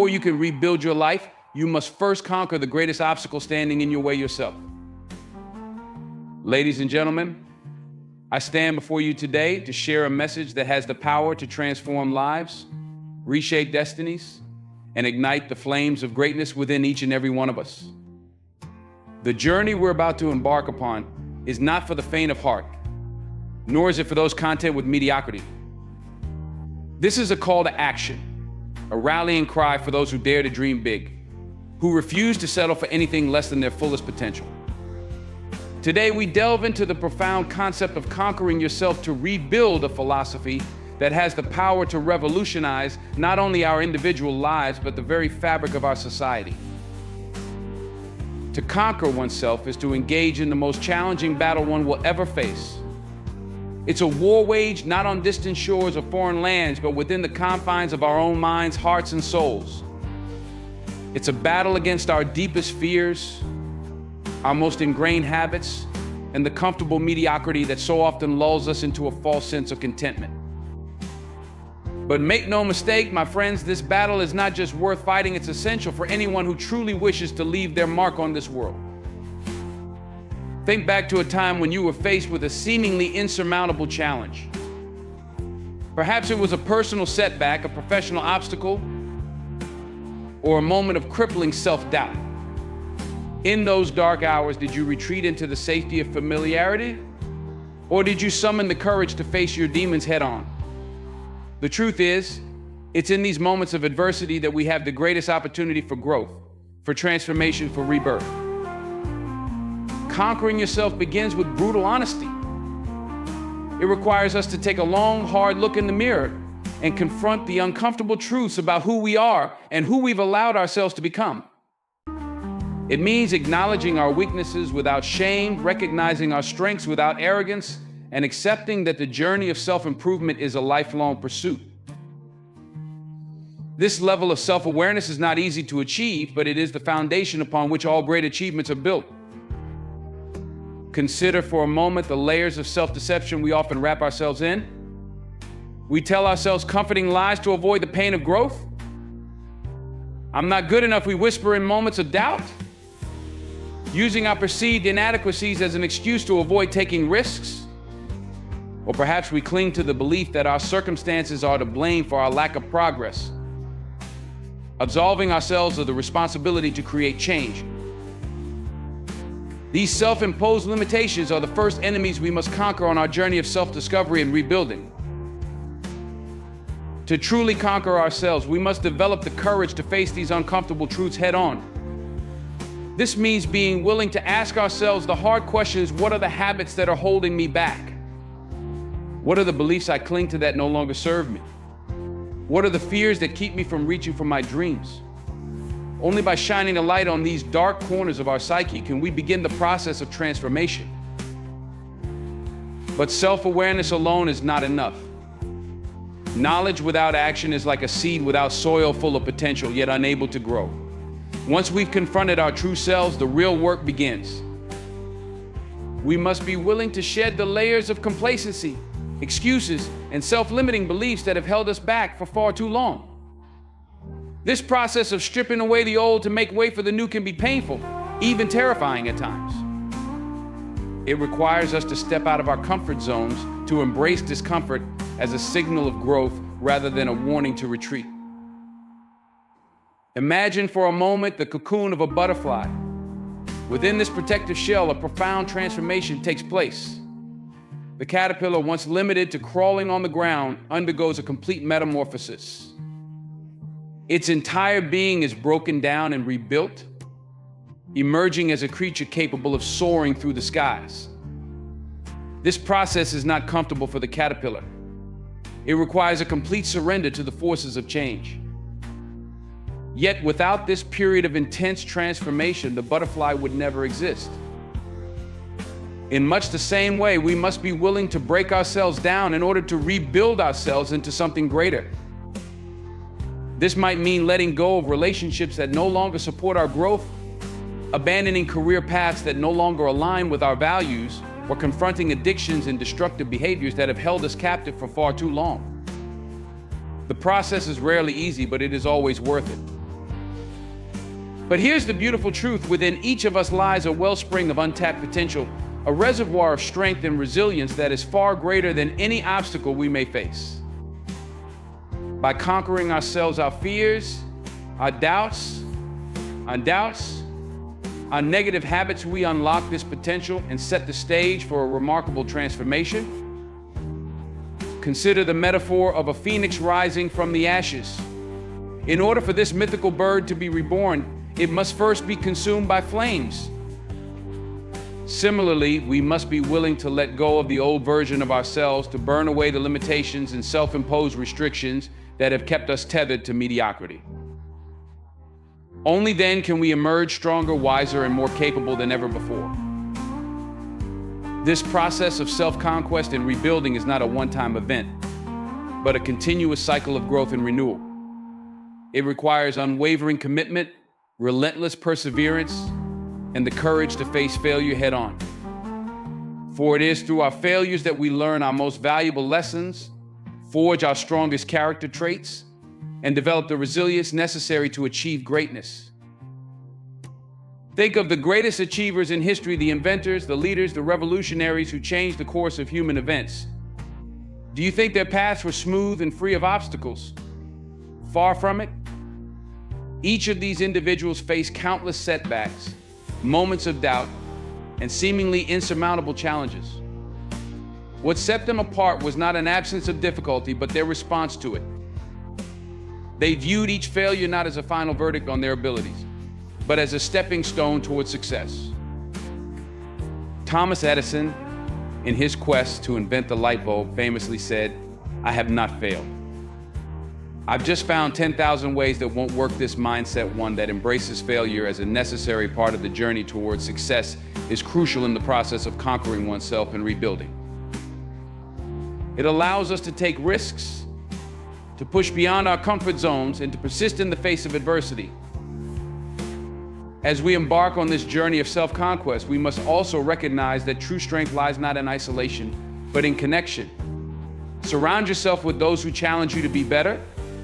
before you can rebuild your life, you must first conquer the greatest obstacle standing in your way yourself. Ladies and gentlemen, I stand before you today to share a message that has the power to transform lives, reshape destinies, and ignite the flames of greatness within each and every one of us. The journey we're about to embark upon is not for the faint of heart, nor is it for those content with mediocrity. This is a call to action, a rallying cry for those who dare to dream big, who refuse to settle for anything less than their fullest potential. Today, we delve into the profound concept of conquering yourself to rebuild a philosophy that has the power to revolutionize not only our individual lives, but the very fabric of our society. To conquer oneself is to engage in the most challenging battle one will ever face. It's a war waged not on distant shores or foreign lands, but within the confines of our own minds, hearts, and souls. It's a battle against our deepest fears, our most ingrained habits, and the comfortable mediocrity that so often lulls us into a false sense of contentment. But make no mistake, my friends, this battle is not just worth fighting, it's essential for anyone who truly wishes to leave their mark on this world. Think back to a time when you were faced with a seemingly insurmountable challenge. Perhaps it was a personal setback, a professional obstacle, or a moment of crippling self-doubt. In those dark hours, did you retreat into the safety of familiarity? Or did you summon the courage to face your demons head on? The truth is, it's in these moments of adversity that we have the greatest opportunity for growth, for transformation, for rebirth. Conquering yourself begins with brutal honesty. It requires us to take a long, hard look in the mirror and confront the uncomfortable truths about who we are and who we've allowed ourselves to become. It means acknowledging our weaknesses without shame, recognizing our strengths without arrogance, and accepting that the journey of self-improvement is a lifelong pursuit. This level of self-awareness is not easy to achieve, but it is the foundation upon which all great achievements are built. Consider for a moment the layers of self-deception we often wrap ourselves in. We tell ourselves comforting lies to avoid the pain of growth. I'm not good enough, we whisper in moments of doubt. Using our perceived inadequacies as an excuse to avoid taking risks. Or perhaps we cling to the belief that our circumstances are to blame for our lack of progress, absolving ourselves of the responsibility to create change. These self-imposed limitations are the first enemies we must conquer on our journey of self-discovery and rebuilding. To truly conquer ourselves, we must develop the courage to face these uncomfortable truths head on. This means being willing to ask ourselves the hard questions: what are the habits that are holding me back? What are the beliefs I cling to that no longer serve me? What are the fears that keep me from reaching for my dreams? Only by shining a light on these dark corners of our psyche can we begin the process of transformation. But self-awareness alone is not enough. Knowledge without action is like a seed without soil, full of potential, yet unable to grow. Once we've confronted our true selves, the real work begins. We must be willing to shed the layers of complacency, excuses, and self-limiting beliefs that have held us back for far too long. This process of stripping away the old to make way for the new can be painful, even terrifying at times. It requires us to step out of our comfort zones, to embrace discomfort as a signal of growth rather than a warning to retreat. Imagine for a moment the cocoon of a butterfly. Within this protective shell, a profound transformation takes place. The caterpillar, once limited to crawling on the ground, undergoes a complete metamorphosis. Its entire being is broken down and rebuilt, emerging as a creature capable of soaring through the skies. This process is not comfortable for the caterpillar. It requires a complete surrender to the forces of change. Yet without this period of intense transformation, the butterfly would never exist. In much the same way, we must be willing to break ourselves down in order to rebuild ourselves into something greater. This might mean letting go of relationships that no longer support our growth, abandoning career paths that no longer align with our values, or confronting addictions and destructive behaviors that have held us captive for far too long. The process is rarely easy, but it is always worth it. But here's the beautiful truth. Within each of us lies a wellspring of untapped potential, a reservoir of strength and resilience that is far greater than any obstacle we may face. By conquering ourselves, our fears, our doubts, our negative habits, we unlock this potential and set the stage for a remarkable transformation. Consider the metaphor of a phoenix rising from the ashes. In order for this mythical bird to be reborn, it must first be consumed by flames. Similarly, we must be willing to let go of the old version of ourselves, to burn away the limitations and self-imposed restrictions that have kept us tethered to mediocrity. Only then can we emerge stronger, wiser, and more capable than ever before. This process of self-conquest and rebuilding is not a one-time event, but a continuous cycle of growth and renewal. It requires unwavering commitment, relentless perseverance, and the courage to face failure head-on. For it is through our failures that we learn our most valuable lessons, forge our strongest character traits, and develop the resilience necessary to achieve greatness. Think of the greatest achievers in history, the inventors, the leaders, the revolutionaries who changed the course of human events. Do you think their paths were smooth and free of obstacles? Far from it. Each of these individuals faced countless setbacks, moments of doubt, and seemingly insurmountable challenges. What set them apart was not an absence of difficulty, but their response to it. They viewed each failure not as a final verdict on their abilities, but as a stepping stone towards success. Thomas Edison, in his quest to invent the light bulb, famously said, "I have not failed. I've just found 10,000 ways that won't work." This mindset, one that embraces failure as a necessary part of the journey towards success, is crucial in the process of conquering oneself and rebuilding. It allows us to take risks, to push beyond our comfort zones, and to persist in the face of adversity. As we embark on this journey of self-conquest, we must also recognize that true strength lies not in isolation, but in connection. Surround yourself with those who challenge you to be better,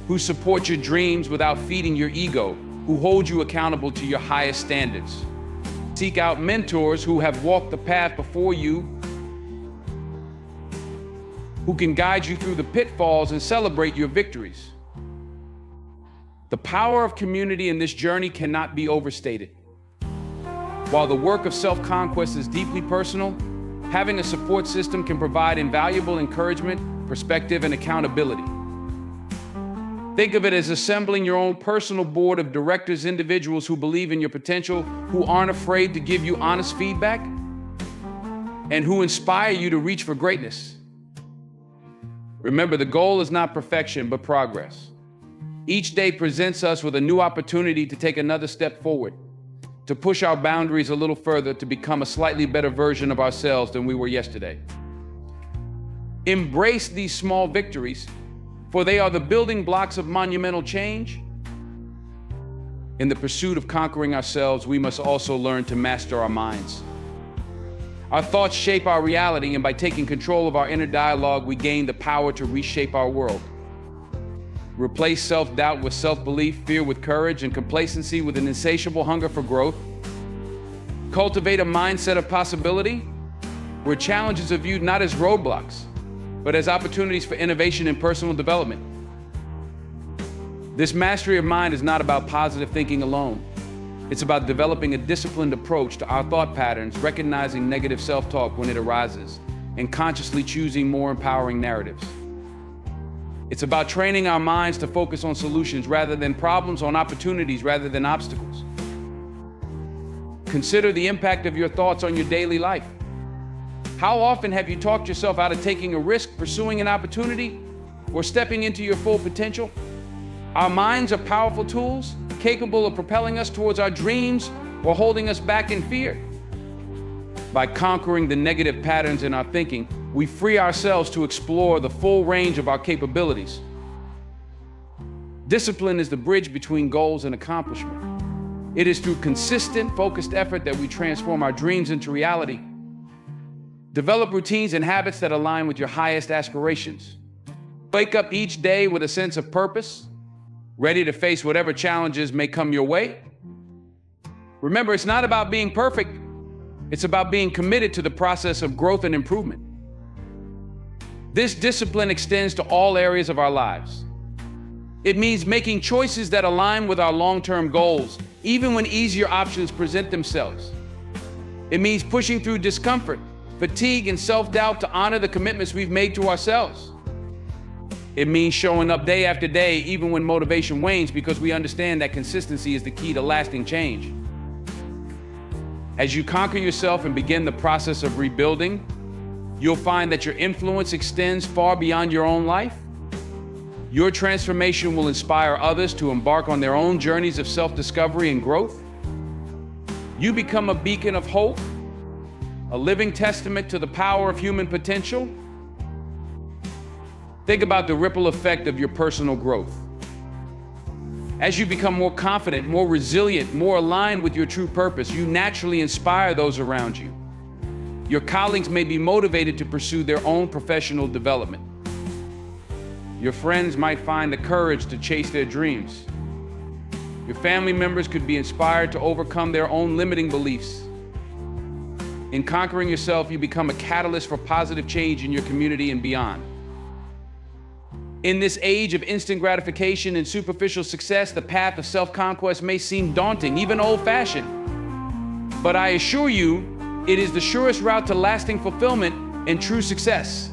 who support your dreams without feeding your ego, who hold you accountable to your highest standards. Seek out mentors who have walked the path before you, who can guide you through the pitfalls and celebrate your victories. The power of community in this journey cannot be overstated. While the work of self-conquest is deeply personal, having a support system can provide invaluable encouragement, perspective, and accountability. Think of it as assembling your own personal board of directors, individuals who believe in your potential, who aren't afraid to give you honest feedback, and who inspire you to reach for greatness. Remember, the goal is not perfection, but progress. Each day presents us with a new opportunity to take another step forward, to push our boundaries a little further, to become a slightly better version of ourselves than we were yesterday. Embrace these small victories, for they are the building blocks of monumental change. In the pursuit of conquering ourselves, we must also learn to master our minds. Our thoughts shape our reality, and by taking control of our inner dialogue, we gain the power to reshape our world. Replace self-doubt with self-belief, fear with courage, and complacency with an insatiable hunger for growth. Cultivate a mindset of possibility, where challenges are viewed not as roadblocks, but as opportunities for innovation and personal development. This mastery of mind is not about positive thinking alone. It's about developing a disciplined approach to our thought patterns, recognizing negative self-talk when it arises, and consciously choosing more empowering narratives. It's about training our minds to focus on solutions rather than problems, on opportunities rather than obstacles. Consider the impact of your thoughts on your daily life. How often have you talked yourself out of taking a risk, pursuing an opportunity, or stepping into your full potential? Our minds are powerful tools, capable of propelling us towards our dreams or holding us back in fear. By conquering the negative patterns in our thinking, we free ourselves to explore the full range of our capabilities. Discipline is the bridge between goals and accomplishment. It is through consistent, focused effort that we transform our dreams into reality. Develop routines and habits that align with your highest aspirations. Wake up each day with a sense of purpose, ready to face whatever challenges may come your way. Remember, it's not about being perfect. It's about being committed to the process of growth and improvement. This discipline extends to all areas of our lives. It means making choices that align with our long-term goals, even when easier options present themselves. It means pushing through discomfort, fatigue, and self-doubt to honor the commitments we've made to ourselves. It means showing up day after day, even when motivation wanes, because we understand that consistency is the key to lasting change. As you conquer yourself and begin the process of rebuilding, you'll find that your influence extends far beyond your own life. Your transformation will inspire others to embark on their own journeys of self-discovery and growth. You become a beacon of hope, a living testament to the power of human potential. Think about the ripple effect of your personal growth. As you become more confident, more resilient, more aligned with your true purpose, you naturally inspire those around you. Your colleagues may be motivated to pursue their own professional development. Your friends might find the courage to chase their dreams. Your family members could be inspired to overcome their own limiting beliefs. In conquering yourself, you become a catalyst for positive change in your community and beyond. In this age of instant gratification and superficial success, the path of self-conquest may seem daunting, even old-fashioned. But I assure you, it is the surest route to lasting fulfillment and true success.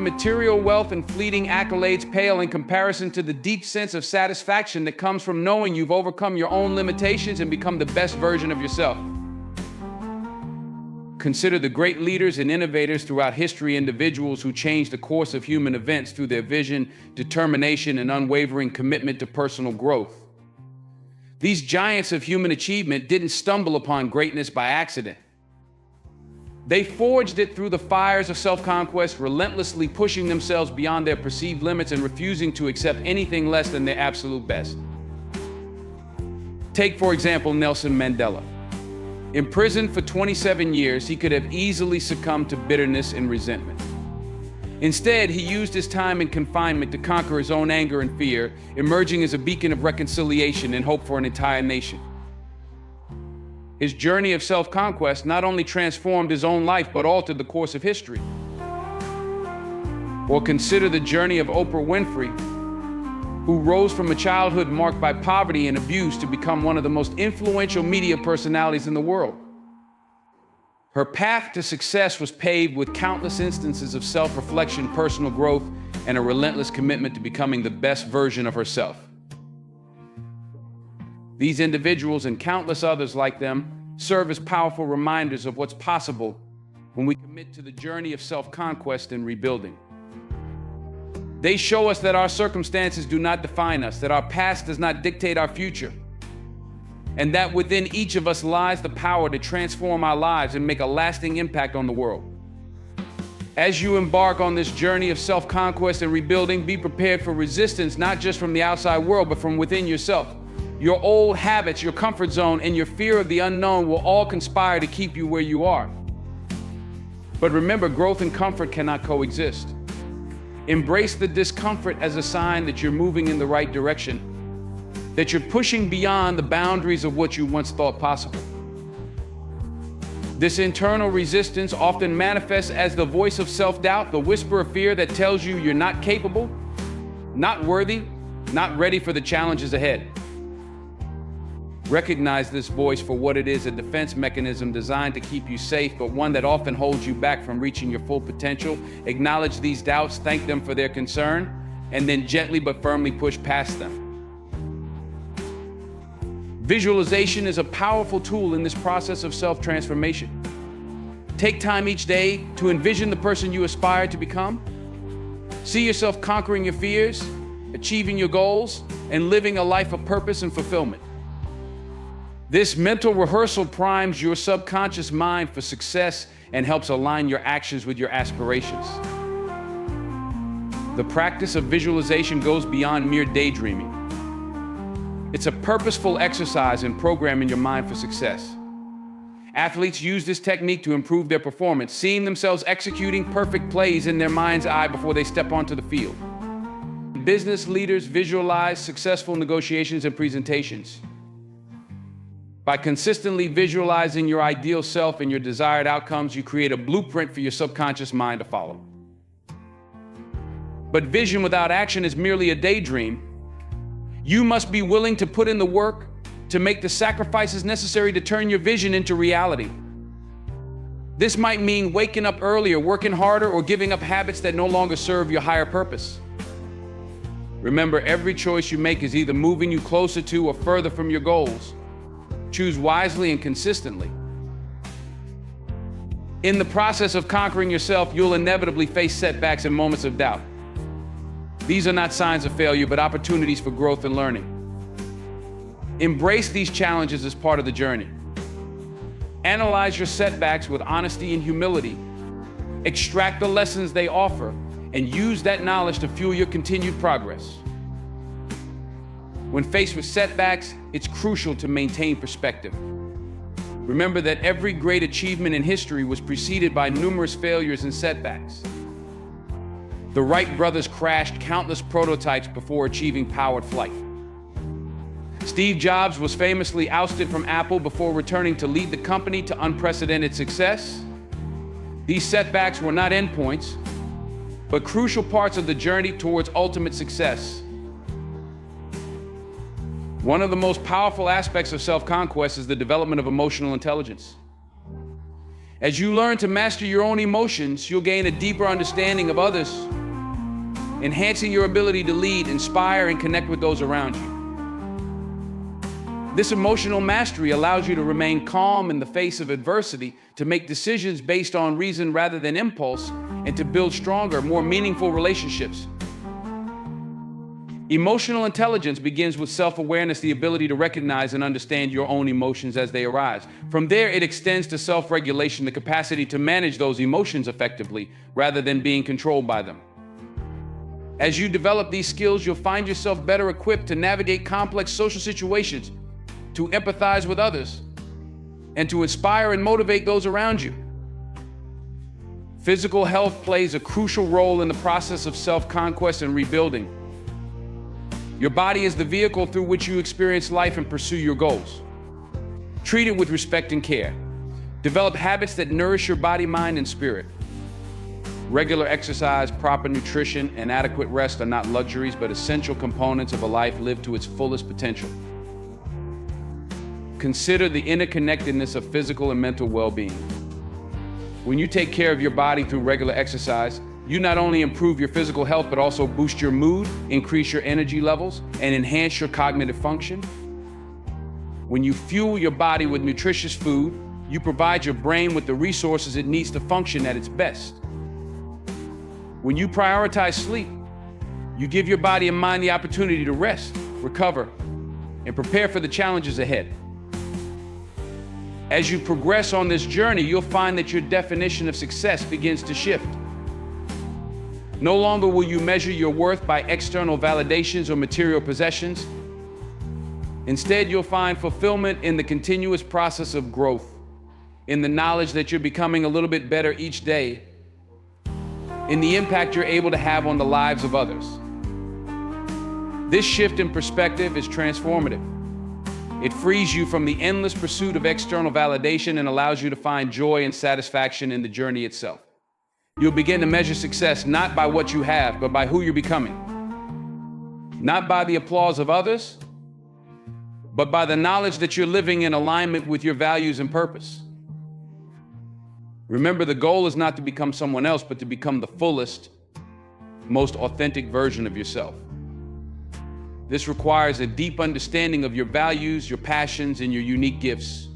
Material wealth and fleeting accolades pale in comparison to the deep sense of satisfaction that comes from knowing you've overcome your own limitations and become the best version of yourself. Consider the great leaders and innovators throughout history, individuals who changed the course of human events through their vision, determination, and unwavering commitment to personal growth. These giants of human achievement didn't stumble upon greatness by accident. They forged it through the fires of self-conquest, relentlessly pushing themselves beyond their perceived limits and refusing to accept anything less than their absolute best. Take, for example, Nelson Mandela. Imprisoned for 27 years, he could have easily succumbed to bitterness and resentment. Instead, he used his time in confinement to conquer his own anger and fear, emerging as a beacon of reconciliation and hope for an entire nation. His journey of self-conquest not only transformed his own life, but altered the course of history. Or consider the journey of Oprah Winfrey, who rose from a childhood marked by poverty and abuse to become one of the most influential media personalities in the world. Her path to success was paved with countless instances of self-reflection, personal growth, and a relentless commitment to becoming the best version of herself. These individuals and countless others like them serve as powerful reminders of what's possible when we commit to the journey of self-conquest and rebuilding. They show us that our circumstances do not define us, that our past does not dictate our future, and that within each of us lies the power to transform our lives and make a lasting impact on the world. As you embark on this journey of self-conquest and rebuilding, be prepared for resistance, not just from the outside world, but from within yourself. Your old habits, your comfort zone, and your fear of the unknown will all conspire to keep you where you are. But remember, growth and comfort cannot coexist. Embrace the discomfort as a sign that you're moving in the right direction, that you're pushing beyond the boundaries of what you once thought possible. This internal resistance often manifests as the voice of self-doubt, the whisper of fear that tells you you're not capable, not worthy, not ready for the challenges ahead. Recognize this voice for what it is, a defense mechanism designed to keep you safe, but one that often holds you back from reaching your full potential. Acknowledge these doubts, thank them for their concern, and then gently but firmly push past them. Visualization is a powerful tool in this process of self-transformation. Take time each day to envision the person you aspire to become. See yourself conquering your fears, achieving your goals, and living a life of purpose and fulfillment. This mental rehearsal primes your subconscious mind for success and helps align your actions with your aspirations. The practice of visualization goes beyond mere daydreaming. It's a purposeful exercise in programming your mind for success. Athletes use this technique to improve their performance, seeing themselves executing perfect plays in their mind's eye before they step onto the field. Business leaders visualize successful negotiations and presentations. By consistently visualizing your ideal self and your desired outcomes, you create a blueprint for your subconscious mind to follow. But vision without action is merely a daydream. You must be willing to put in the work, to make the sacrifices necessary to turn your vision into reality. This might mean waking up earlier, working harder, or giving up habits that no longer serve your higher purpose. Remember, every choice you make is either moving you closer to or further from your goals. Choose wisely and consistently. In the process of conquering yourself, you'll inevitably face setbacks and moments of doubt. These are not signs of failure, but opportunities for growth and learning. Embrace these challenges as part of the journey. Analyze your setbacks with honesty and humility. Extract the lessons they offer, and use that knowledge to fuel your continued progress. When faced with setbacks, it's crucial to maintain perspective. Remember that every great achievement in history was preceded by numerous failures and setbacks. The Wright brothers crashed countless prototypes before achieving powered flight. Steve Jobs was famously ousted from Apple before returning to lead the company to unprecedented success. These setbacks were not endpoints, but crucial parts of the journey towards ultimate success. One of the most powerful aspects of self-conquest is the development of emotional intelligence. As you learn to master your own emotions, you'll gain a deeper understanding of others, enhancing your ability to lead, inspire, and connect with those around you. This emotional mastery allows you to remain calm in the face of adversity, to make decisions based on reason rather than impulse, and to build stronger, more meaningful relationships. Emotional intelligence begins with self-awareness, the ability to recognize and understand your own emotions as they arise. From there, it extends to self-regulation, the capacity to manage those emotions effectively rather than being controlled by them. As you develop these skills, you'll find yourself better equipped to navigate complex social situations, to empathize with others, and to inspire and motivate those around you. Physical health plays a crucial role in the process of self-conquest and rebuilding. Your body is the vehicle through which you experience life and pursue your goals. Treat it with respect and care. Develop habits that nourish your body, mind, and spirit. Regular exercise, proper nutrition, and adequate rest are not luxuries, but essential components of a life lived to its fullest potential. Consider the interconnectedness of physical and mental well-being. When you take care of your body through regular exercise, you not only improve your physical health, but also boost your mood, increase your energy levels, and enhance your cognitive function. When you fuel your body with nutritious food, you provide your brain with the resources it needs to function at its best. When you prioritize sleep, you give your body and mind the opportunity to rest, recover, and prepare for the challenges ahead. As you progress on this journey, you'll find that your definition of success begins to shift. No longer will you measure your worth by external validations or material possessions. Instead, you'll find fulfillment in the continuous process of growth, in the knowledge that you're becoming a little bit better each day, in the impact you're able to have on the lives of others. This shift in perspective is transformative. It frees you from the endless pursuit of external validation and allows you to find joy and satisfaction in the journey itself. You'll begin to measure success not by what you have, but by who you're becoming. Not by the applause of others, but by the knowledge that you're living in alignment with your values and purpose. Remember, the goal is not to become someone else, but to become the fullest, most authentic version of yourself. This requires a deep understanding of your values, your passions, and your unique gifts.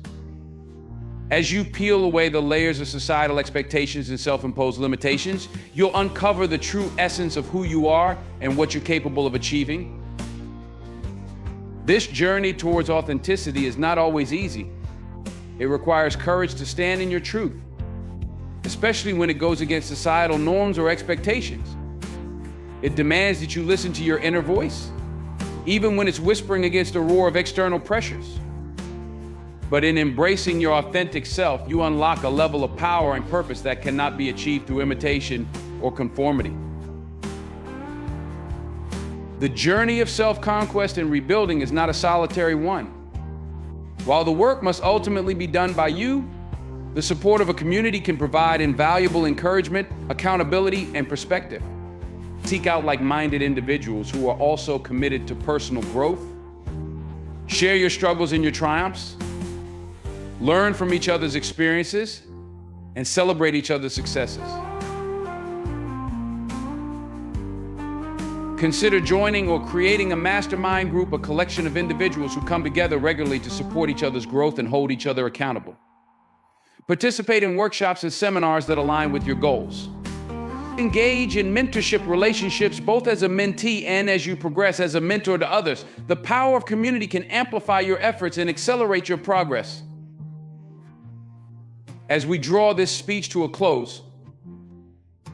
As you peel away the layers of societal expectations and self-imposed limitations, you'll uncover the true essence of who you are and what you're capable of achieving. This journey towards authenticity is not always easy. It requires courage to stand in your truth, especially when it goes against societal norms or expectations. It demands that you listen to your inner voice, even when it's whispering against the roar of external pressures. But in embracing your authentic self, you unlock a level of power and purpose that cannot be achieved through imitation or conformity. The journey of self-conquest and rebuilding is not a solitary one. While the work must ultimately be done by you, the support of a community can provide invaluable encouragement, accountability, and perspective. Seek out like-minded individuals who are also committed to personal growth. Share your struggles and your triumphs. Learn from each other's experiences and celebrate each other's successes. Consider joining or creating a mastermind group, a collection of individuals who come together regularly to support each other's growth and hold each other accountable. Participate in workshops and seminars that align with your goals. Engage in mentorship relationships, both as a mentee and as you progress as a mentor to others. The power of community can amplify your efforts and accelerate your progress. As we draw this speech to a close,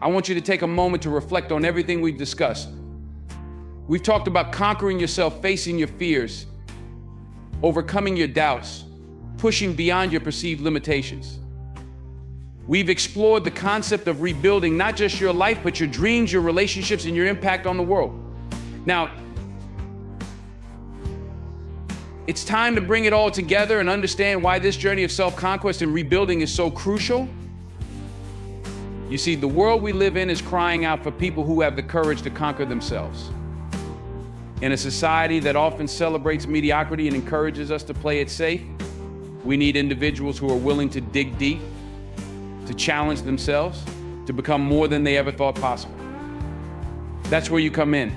I want you to take a moment to reflect on everything we've discussed. We've talked about conquering yourself, facing your fears, overcoming your doubts, pushing beyond your perceived limitations. We've explored the concept of rebuilding not just your life, but your dreams, your relationships, and your impact on the world. Now, it's time to bring it all together and understand why this journey of self-conquest and rebuilding is so crucial. You see, the world we live in is crying out for people who have the courage to conquer themselves. In a society that often celebrates mediocrity and encourages us to play it safe, we need individuals who are willing to dig deep, to challenge themselves, to become more than they ever thought possible. That's where you come in.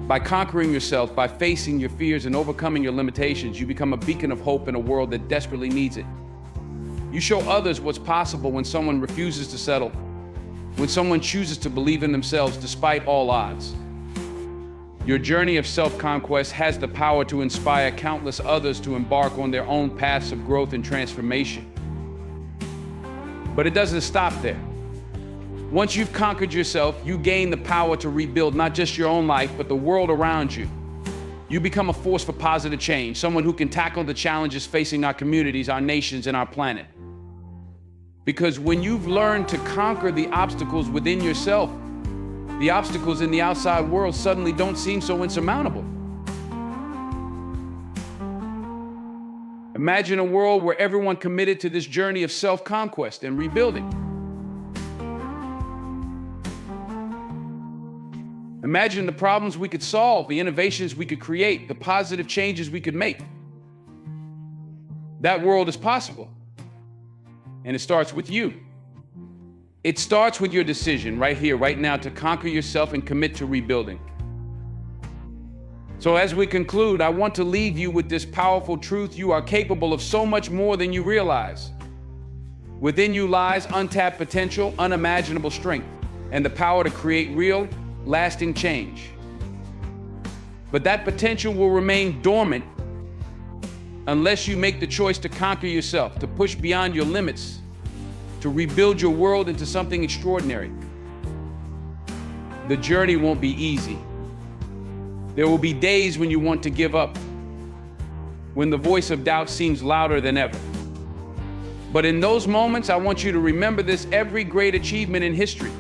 By conquering yourself, by facing your fears and overcoming your limitations, you become a beacon of hope in a world that desperately needs it. You show others what's possible when someone refuses to settle, when someone chooses to believe in themselves despite all odds. Your journey of self-conquest has the power to inspire countless others to embark on their own paths of growth and transformation. But it doesn't stop there. Once you've conquered yourself, you gain the power to rebuild not just your own life, but the world around you. You become a force for positive change, someone who can tackle the challenges facing our communities, our nations, and our planet. Because when you've learned to conquer the obstacles within yourself, the obstacles in the outside world suddenly don't seem so insurmountable. Imagine a world where everyone committed to this journey of self-conquest and rebuilding. Imagine the problems we could solve, the innovations we could create, the positive changes we could make. That world is possible. And it starts with you. It starts with your decision right here, right now, to conquer yourself and commit to rebuilding. So as we conclude, I want to leave you with this powerful truth. You are capable of so much more than you realize. Within you lies untapped potential, unimaginable strength, and the power to create real, lasting change. But that potential will remain dormant unless you make the choice to conquer yourself, to push beyond your limits, to rebuild your world into something extraordinary. The journey won't be easy. There will be days when you want to give up, when the voice of doubt seems louder than ever. But in those moments, I want you to remember this: every great achievement in history,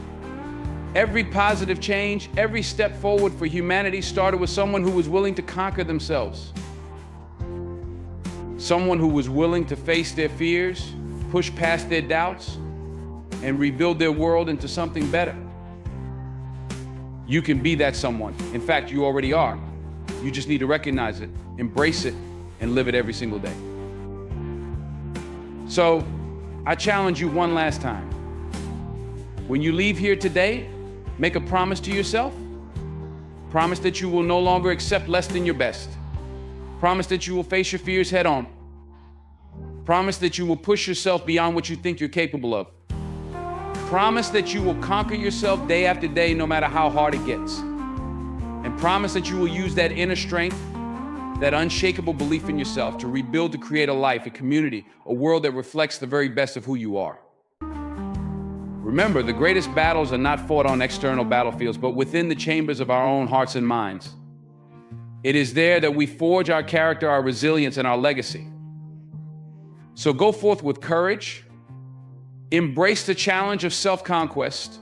every positive change, every step forward for humanity started with someone who was willing to conquer themselves. Someone who was willing to face their fears, push past their doubts, and rebuild their world into something better. You can be that someone. In fact, you already are. You just need to recognize it, embrace it, and live it every single day. So, I challenge you one last time. When you leave here today, make a promise to yourself. Promise that you will no longer accept less than your best. Promise that you will face your fears head on. Promise that you will push yourself beyond what you think you're capable of. Promise that you will conquer yourself day after day, no matter how hard it gets. And promise that you will use that inner strength, that unshakable belief in yourself, to rebuild, to create a life, a community, a world that reflects the very best of who you are. Remember, the greatest battles are not fought on external battlefields, but within the chambers of our own hearts and minds. It is there that we forge our character, our resilience, and our legacy. So go forth with courage, embrace the challenge of self-conquest,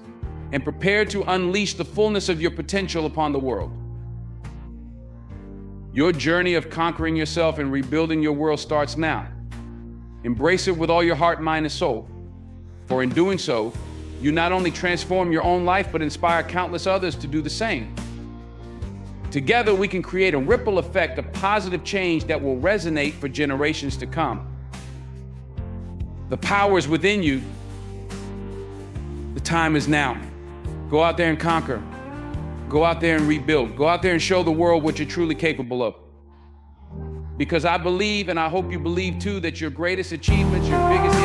and prepare to unleash the fullness of your potential upon the world. Your journey of conquering yourself and rebuilding your world starts now. Embrace it with all your heart, mind, and soul. For in doing so, you not only transform your own life, but inspire countless others to do the same. Together, we can create a ripple effect of positive change that will resonate for generations to come. The power is within you. The time is now. Go out there and conquer. Go out there and rebuild. Go out there and show the world what you're truly capable of. Because I believe, and I hope you believe too, that your greatest achievements, your biggest